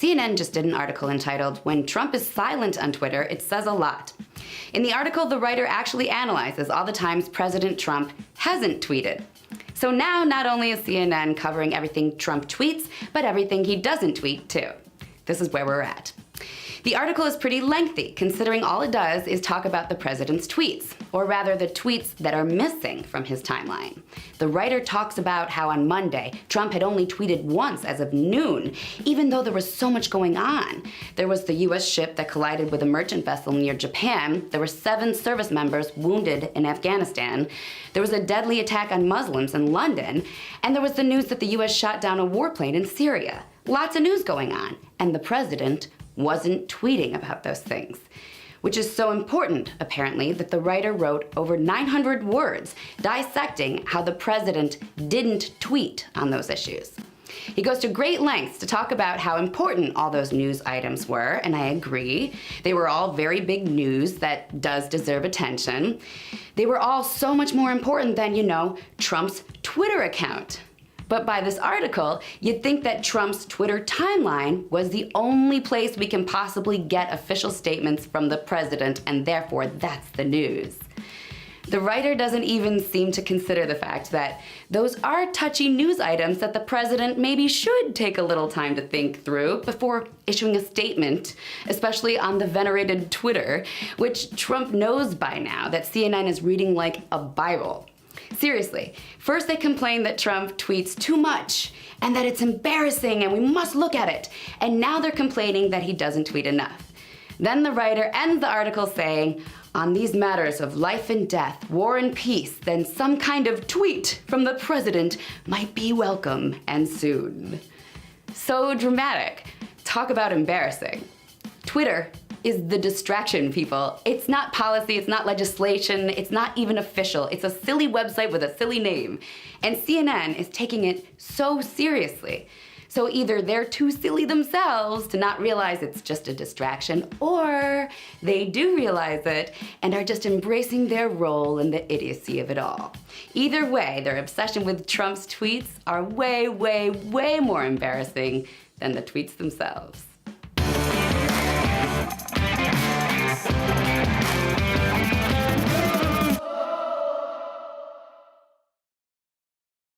CNN just did an article entitled, "When Trump is Silent on Twitter, It Says a Lot." In the article, the writer actually analyzes all the times President Trump hasn't tweeted. So now not only is CNN covering everything Trump tweets, but everything he doesn't tweet too. This is where we're at. The article is pretty lengthy, considering all it does is talk about the president's tweets, or rather the tweets that are missing from his timeline. The writer talks about how on Monday, Trump had only tweeted once as of noon, even though there was so much going on. There was the US ship that collided with a merchant vessel near Japan, there were 7 service members wounded in Afghanistan, there was a deadly attack on Muslims in London, and there was the news that the US shot down a warplane in Syria. Lots of news going on, and the president wasn't tweeting about those things. Which is so important, apparently, that the writer wrote over 900 words dissecting how the president didn't tweet on those issues. He goes to great lengths to talk about how important all those news items were, and I agree. They were all very big news that does deserve attention. They were all so much more important than, Trump's Twitter account. But by this article, you'd think that Trump's Twitter timeline was the only place we can possibly get official statements from the president, and therefore that's the news. The writer doesn't even seem to consider the fact that those are touchy news items that the president maybe should take a little time to think through before issuing a statement, especially on the venerated Twitter, which Trump knows by now that CNN is reading like a Bible. Seriously, first they complain that Trump tweets too much and that it's embarrassing and we must look at it. And now they're complaining that he doesn't tweet enough. Then the writer ends the article saying, "On these matters of life and death, war and peace, then some kind of tweet from the president might be welcome and soon." So dramatic. Talk about embarrassing. Twitter is the distraction, people. It's not policy, it's not legislation, it's not even official. It's a silly website with a silly name. And CNN is taking it so seriously. So either they're too silly themselves to not realize it's just a distraction, or they do realize it and are just embracing their role in the idiocy of it all. Either way, their obsession with Trump's tweets are way, way, way more embarrassing than the tweets themselves.